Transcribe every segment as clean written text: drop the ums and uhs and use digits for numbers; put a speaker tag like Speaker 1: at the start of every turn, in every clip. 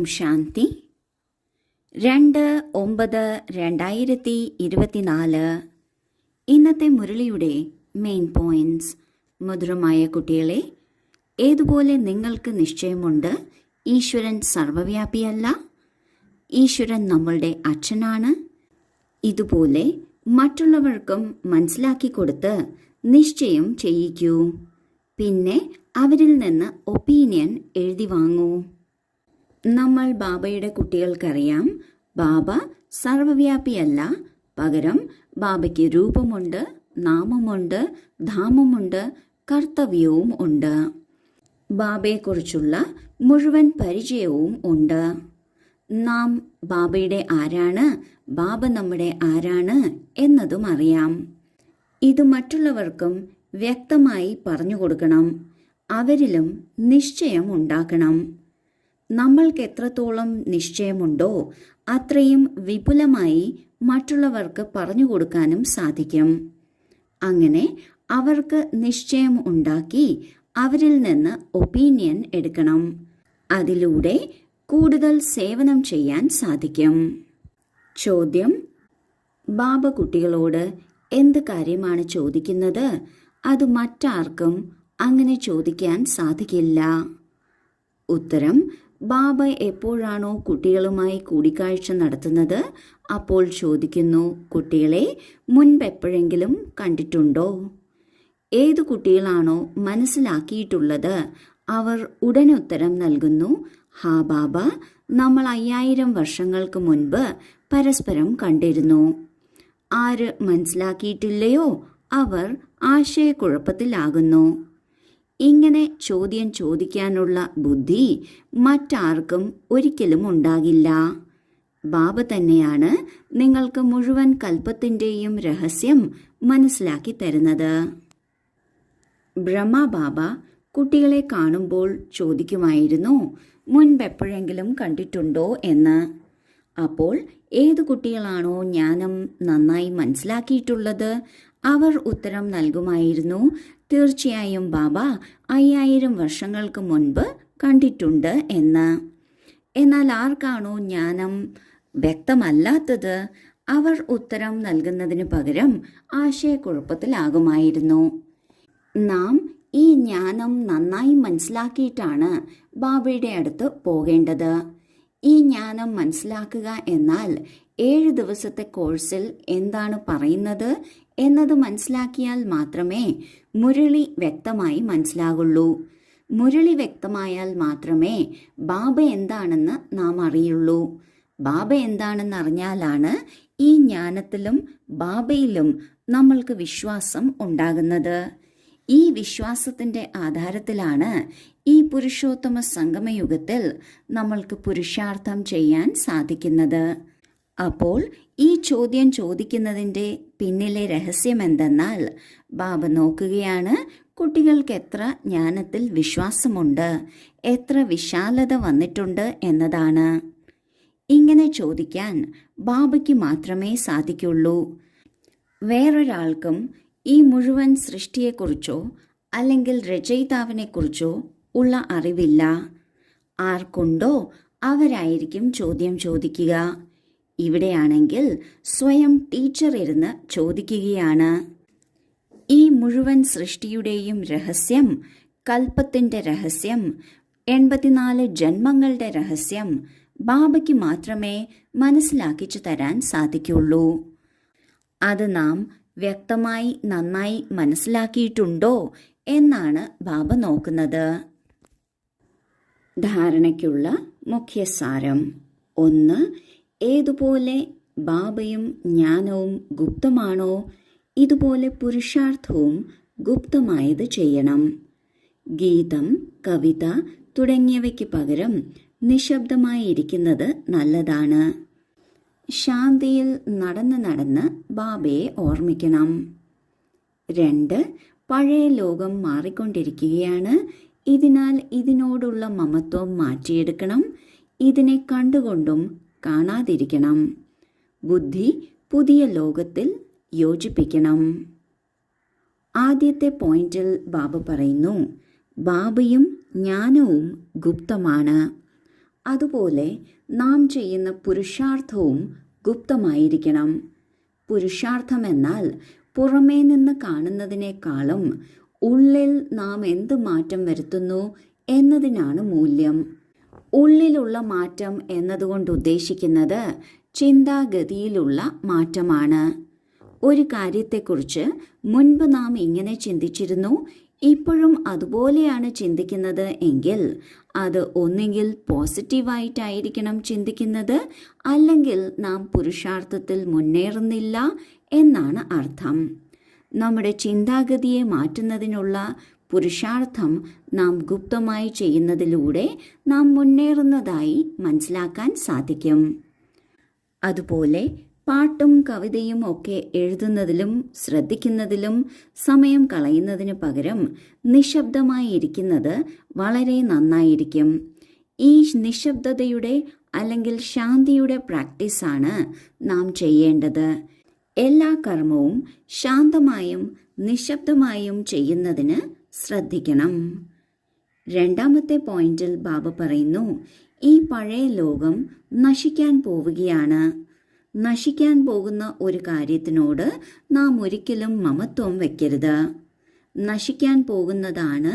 Speaker 1: ഓം ശാന്തി. 2/9/2024. ഇന്നത്തെ മുരളിയുടെ main points. മധുരമായ കുട്ടികളെ, ഏതുപോലെ നിങ്ങൾക്ക് നിശ്ചയമുണ്ട് ഈശ്വരൻ സർവവ്യാപിയല്ല, ഈശ്വരൻ നമ്മളുടെ അച്ഛനാണ്. ഇതുപോലെ മറ്റുള്ളവർക്കും മനസ്സിലാക്കി കൊടുത്ത് നിശ്ചയം ചെയ്യിക്കൂ. പിന്നെ അവരിൽ നിന്ന് ഒപ്പീനിയൻ എഴുതി വാങ്ങൂ. നമ്മൾ ബാബയുടെ കുട്ടികൾക്കറിയാം, ബാബ സർവവ്യാപിയല്ല. പകരം ബാബയ്ക്ക് രൂപമുണ്ട്, നാമമുണ്ട്, ധാമമുണ്ട്, കർത്തവ്യവും ഉണ്ട്. ബാബയെക്കുറിച്ചുള്ള മുഴുവൻ പരിചയവും ഉണ്ട്. നാം ബാബയുടെ ആരാണ്, ബാബ നമ്മുടെ ആരാണ് എന്നതും അറിയാം. ഇത് മറ്റുള്ളവർക്കും വ്യക്തമായി പറഞ്ഞു കൊടുക്കണം. അവരിലും നിശ്ചയം ഉണ്ടാക്കണം. നമ്മൾക്ക് എത്രത്തോളം നിശ്ചയമുണ്ടോ അത്രയും വിപുലമായി മറ്റുള്ളവർക്ക് പറഞ്ഞു കൊടുക്കാനും സാധിക്കും. അങ്ങനെ അവർക്ക് നിശ്ചയം ഉണ്ടാക്കി അവരിൽ നിന്ന് ഒപ്പീനിയൻ എടുക്കണം. അതിലൂടെ കൂടുതൽ സേവനം ചെയ്യാൻ സാധിക്കും. ചോദ്യം: ബാബ കുട്ടികളോട് എന്ത് കാര്യമാണ് ചോദിക്കുന്നത്? അത് മറ്റാർക്കും അങ്ങനെ ചോദിക്കാൻ സാധിക്കില്ല. ഉത്തരം: ബാബ എപ്പോഴാണോ കുട്ടികളുമായി കൂടിക്കാഴ്ച നടത്തുന്നത് അപ്പോൾ ചോദിക്കുന്നു, കുട്ടികളെ മുൻപെപ്പോഴെങ്കിലും കണ്ടിട്ടുണ്ടോ? ഏതു കുട്ടികളാണോ മനസ്സിലാക്കിയിട്ടുള്ളത് അവർ ഉടനുത്തരം നൽകുന്നു, ഹാ ബാബ, നമ്മൾ 5000 വർഷങ്ങൾക്ക് മുൻപ് പരസ്പരം കണ്ടിരുന്നു. ആര് മനസ്സിലാക്കിയിട്ടില്ലയോ അവർ ആശയക്കുഴപ്പത്തിലാകുന്നു. ഇങ്ങനെ ചോദ്യം ചോദിക്കാനുള്ള ബുദ്ധി മറ്റാർക്കും ഒരിക്കലും ഉണ്ടാകില്ല. ബാബ തന്നെയാണ് നിങ്ങൾക്ക് മുഴുവൻ കൽപ്പത്തിൻ്റെയും രഹസ്യം മനസ്സിലാക്കി തരുന്നത്. ബ്രഹ്മബാബ കുട്ടികളെ കാണുമ്പോൾ ചോദിക്കുമായിരുന്നു, മുൻപെപ്പോഴെങ്കിലും കണ്ടിട്ടുണ്ടോ എന്ന്. അപ്പോൾ ഏതു കുട്ടികളാണോ ജ്ഞാനം നന്നായി മനസ്സിലാക്കിയിട്ടുള്ളത് അവർ ഉത്തരം നൽകുമായിരുന്നു, തീർച്ചയായും ബാബ 5000 വർഷങ്ങൾക്ക് മുൻപ് കണ്ടിട്ടുണ്ട് എന്ന്. എന്നാൽ ആർക്കാണോ ജ്ഞാനം വ്യക്തമല്ലാത്തത് അവർ ഉത്തരം നൽകുന്നതിന് പകരം ആശയക്കുഴപ്പത്തിലാകുമായിരുന്നു. നാം ഈ ജ്ഞാനം നന്നായി മനസ്സിലാക്കിയിട്ടാണ് ബാബയുടെ അടുത്ത് പോകേണ്ടത്. ഈ ജ്ഞാനം മനസ്സിലാക്കുക എന്നാൽ 7 ദിവസത്തെ കോഴ്സിൽ എന്താണ് പറയുന്നത് എന്നത് മനസ്സിലാക്കിയാൽ മാത്രമേ മുരളി വ്യക്തമായി മനസ്സിലാകുള്ളൂ. മുരളി വ്യക്തമായാൽ മാത്രമേ ബാബ എന്താണെന്ന് നാം അറിയുള്ളൂ. ബാബ എന്താണെന്ന് അറിഞ്ഞാലാണ് ഈ ജ്ഞാനത്തിലും ബാബയിലും നമ്മൾക്ക് വിശ്വാസം ഉണ്ടാകുന്നത്. ഈ വിശ്വാസത്തിൻ്റെ ആധാരത്തിലാണ് ഈ പുരുഷോത്തമ സംഗമയുഗത്തിൽ നമ്മൾക്ക് പുരുഷാർത്ഥം ചെയ്യാൻ സാധിക്കുന്നത്. അപ്പോൾ ഈ ചോദ്യം ചോദിക്കുന്നതിൻ്റെ പിന്നിലെ രഹസ്യം എന്തെന്നാൽ, ബാബ നോക്കുകയാണ് കുട്ടികൾക്ക് എത്ര ജ്ഞാനത്തിൽ വിശ്വാസമുണ്ട്, എത്ര വിശാലത വന്നിട്ടുണ്ട് എന്നതാണ്. ഇങ്ങനെ ചോദിക്കാൻ ബാബയ്ക്ക് മാത്രമേ സാധിക്കുള്ളൂ. വേറൊരാൾക്കും ഈ മുഴുവൻ സൃഷ്ടിയെക്കുറിച്ചോ അല്ലെങ്കിൽ രചയിതാവിനെക്കുറിച്ചോ ഉള്ള അറിവില്ല. ആർക്കുണ്ടോ അവരായിരിക്കും ചോദ്യം ചോദിക്കുക. ഇവിടെയാണെങ്കിൽ സ്വയം ടീച്ചർ ഇരുന്ന് ചോദിക്കുകയാണ്. ഈ മുഴുവൻ സൃഷ്ടിയുടെയും രഹസ്യം, കൽപ്പത്തിൻ്റെ രഹസ്യം, 84 ജന്മങ്ങളുടെ രഹസ്യം ബാബയ്ക്ക് മാത്രമേ മനസ്സിലാക്കിച്ചു തരാൻ സാധിക്കുള്ളൂ. അത് നാം വ്യക്തമായി നന്നായി മനസ്സിലാക്കിയിട്ടുണ്ടോ എന്നാണ് ബാബ നോക്കുന്നത്. ധാരണയ്ക്കുള്ള മുഖ്യസാരം: 1. ഏതുപോലെ ബാബയും ജ്ഞാനവും ഗുപ്തമാണോ ഇതുപോലെ പുരുഷാർത്ഥവും ഗുപ്തമായത് ചെയ്യണം. ഗീതം, കവിത തുടങ്ങിയവയ്ക്ക് പകരം നിശബ്ദമായിരിക്കുന്നത് നല്ലതാണ്. ശാന്തിയിൽ നടന്ന് ബാബയെ ഓർമ്മിക്കണം. 2. പഴയ ലോകം മാറിക്കൊണ്ടിരിക്കുകയാണ്. ഇതിനാൽ ഇതിനോടുള്ള മമത്വം മാറ്റിയെടുക്കണം. ഇതിനെ കണ്ടുകൊണ്ടും കാണാതിരിക്കണം. ബുദ്ധി പുതിയ ലോകത്തിൽ യോജിപ്പിക്കണം. ആദ്യത്തെ പോയിന്റിൽ ബാബ പറയുന്നു, ബാബയും ജ്ഞാനവും ഗുപ്തമാണ്. അതുപോലെ നാം ചെയ്യുന്ന പുരുഷാർത്ഥവും ഗുപ്തമായിരിക്കണം. പുരുഷാർത്ഥമെന്നാൽ പുറമേ നിന്ന് കാണുന്നതിനേക്കാളും ഉള്ളിൽ നാം എന്ത് മാറ്റം വരുത്തുന്നു എന്നതിനാണ് മൂല്യം. ഉള്ളിലുള്ള മാറ്റം എന്നതുകൊണ്ട് ഉദ്ദേശിക്കുന്നത് ചിന്താഗതിയിലുള്ള മാറ്റമാണ്. ഒരു കാര്യത്തെക്കുറിച്ച് മുൻപ് നാം ഇങ്ങനെ ചിന്തിച്ചിരുന്നു, ഇപ്പോഴും അതുപോലെയാണ് ചിന്തിക്കുന്നത് എങ്കിൽ അത് ഒന്നുകിൽ പോസിറ്റീവായിട്ടായിരിക്കണം ചിന്തിക്കുന്നത്, അല്ലെങ്കിൽ നാം പുരുഷാർത്ഥത്തിൽ മുന്നേറുന്നില്ല എന്നാണ് അർത്ഥം. നമ്മുടെ ചിന്താഗതിയെ മാറ്റുന്നതിനുള്ള പുരുഷാർത്ഥം നാം ഗുപ്തമായി ചെയ്യുന്നതിലൂടെ നാം മുന്നേറുന്നതായി മനസ്സിലാക്കാൻ സാധിക്കും. അതുപോലെ പാട്ടും കവിതയും ഒക്കെ എഴുതുന്നതിലും ശ്രദ്ധിക്കുന്നതിലും സമയം കളയുന്നതിന് പകരം നിശബ്ദമായി ഇരിക്കുന്നത് വളരെ നന്നായിരിക്കും. ഈ നിശബ്ദതയുടെ അല്ലെങ്കിൽ ശാന്തിയുടെ പ്രാക്ടീസാണ് നാം ചെയ്യേണ്ടത്. എല്ലാ കർമ്മവും ശാന്തമായും നിശബ്ദമായും ചെയ്യുന്നതിന് ശ്രദ്ധിക്കണം. രണ്ടാമത്തെ പോയിന്റിൽ ബാബ പറയുന്നു, ഈ പഴയ ലോകം നശിക്കാൻ പോവുകയാണ്. നശിക്കാൻ പോകുന്ന ഒരു കാര്യത്തിനോട് നാം ഒരിക്കലും മമത്വം വയ്ക്കരുത്. നശിക്കാൻ പോകുന്നതാണ്,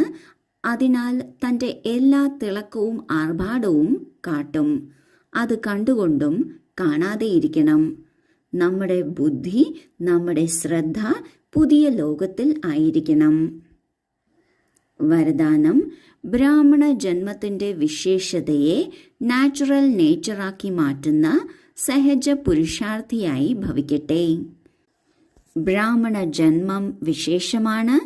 Speaker 1: അതിനാൽ തൻ്റെ എല്ലാ തിളക്കവും ആർഭാടവും കാട്ടും. അത് കണ്ടുകൊണ്ടും കാണാതെയിരിക്കണം. നമ്മുടെ ബുദ്ധി, നമ്മുടെ ശ്രദ്ധ പുതിയ ലോകത്തിൽ ആയിരിക്കണം. വരദാനം: ബ്രാഹ്മണ ജന്മത്തിൻ്റെ വിശേഷതയെ നാച്ചുറൽ നേച്ചറാക്കി മാറ്റുന്ന സഹജ പുരുഷാർത്ഥിയായി ഭവിക്കട്ടെ. ബ്രാഹ്മണ ജന്മം വിശേഷമാണ്.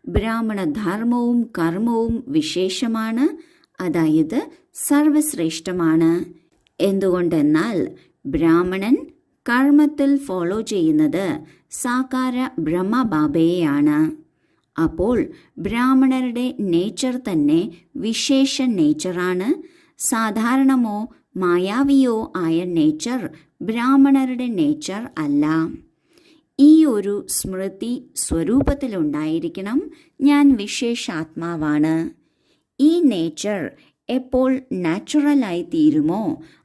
Speaker 1: ബ്രാഹ്മണ ധർമ്മവും കർമ്മവും വിശേഷമാണ്, അതായത് സർവശ്രേഷ്ഠമാണ്. എന്തുകൊണ്ടെന്നാൽ ബ്രാഹ്മണൻ കർമ്മത്തിൽ ഫോളോ ചെയ്യുന്നത് സാകാര ബ്രഹ്മബാബയെയാണ്. അപ്പോൾ ബ്രാഹ്മണരുടെ നേച്ചർ തന്നെ വിശേഷ നേച്ചറാണ്. സാധാരണമോ മായാവിയോ ആയ നേച്ചർ ബ്രാഹ്മണരുടെ നേച്ചർ അല്ല. ഈ ഒരു സ്മൃതി സ്വരൂപത്തിലുണ്ടായിരിക്കണം, ഞാൻ വിശേഷാത്മാവാണ്. ഈ നേച്ചർ എപ്പോൾ നാച്ചുറലായി തീരുമോ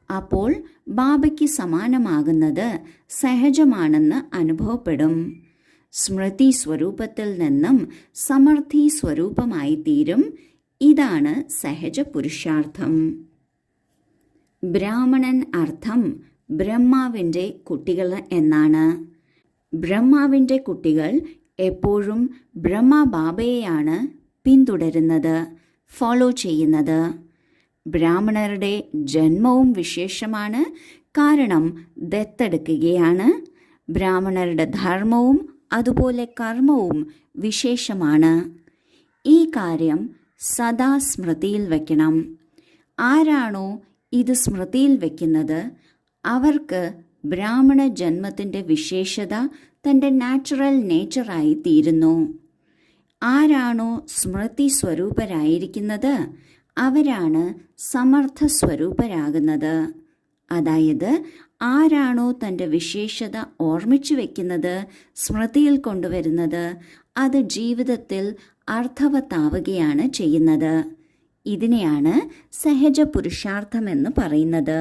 Speaker 1: അപ്പോൾ ബാബയ്ക്ക് സമാനമാകുന്നത് സഹജമാണെന്ന് അനുഭവപ്പെടും. സ്മൃതി സ്വരൂപത്തിൽ നിന്നും സമർത്ഥി സ്വരൂപമായി തീരും. ഇതാണ് സഹജ പുരുഷാർത്ഥം. ബ്രാഹ്മണൻ അർത്ഥം ബ്രഹ്മാവിൻ്റെ കുട്ടികൾ എന്നാണ്. ബ്രഹ്മാവിൻ്റെ കുട്ടികൾ എപ്പോഴും ബ്രഹ്മബാബയെയാണ് പിന്തുടരുന്നത്, ഫോളോ ചെയ്യുന്നത്. ബ്രാഹ്മണരുടെ ജന്മവും വിശേഷമാണ്, കാരണം ദത്തെടുക്കുകയാണ്. ബ്രാഹ്മണരുടെ ധർമ്മവും അതുപോലെ കർമ്മവും വിശേഷമാണ്. ഈ കാര്യം സദാ സ്മൃതിയിൽ വയ്ക്കണം. ആരാണോ ഇത് സ്മൃതിയിൽ വയ്ക്കുന്നത് അവർക്ക് ബ്രാഹ്മണ ജന്മത്തിൻ്റെ വിശേഷത തൻ്റെ നാച്ചുറൽ നേച്ചറായി തീരുന്നു. ആരാണോ സ്മൃതി സ്വരൂപരായിരിക്കുന്നത് അവരാണ് സമർത്ഥ സ്വരൂപരാകുന്നത്. അതായത് ആരാണോ തൻ്റെ വിശേഷത ഓർമ്മിച്ചു വയ്ക്കുന്നത്, സ്മൃതിയിൽ കൊണ്ടുവരുന്നത്, അത് ജീവിതത്തിൽ അർത്ഥവത്താവുകയാണ് ചെയ്യുന്നത്. ഇതിനെയാണ് സഹജ പുരുഷാർത്ഥമെന്ന് പറയുന്നത്.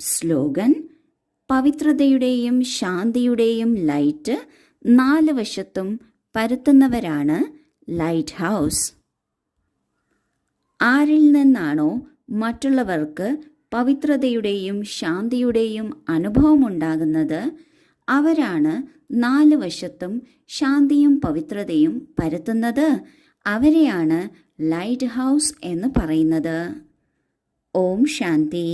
Speaker 1: സ്ലോഗൻ: പവിത്രതയുടെയും ശാന്തിയുടെയും ലൈറ്റ് 4 വശത്തും പരത്തുന്നവരാണ് ലൈറ്റ് ഹൗസ്. ആരിൽ നിന്നാണോ മറ്റുള്ളവർക്ക് പവിത്രതയുടെയും ശാന്തിയുടെയും അനുഭവമുണ്ടാകുന്നത് അവരാണ് 4 വശത്തും ശാന്തിയും പവിത്രതയും പരത്തുന്നത്. അവരെയാണ് ലൈറ്റ് ഹൗസ് എന്ന് പറയുന്നത്. ഓം ശാന്തി.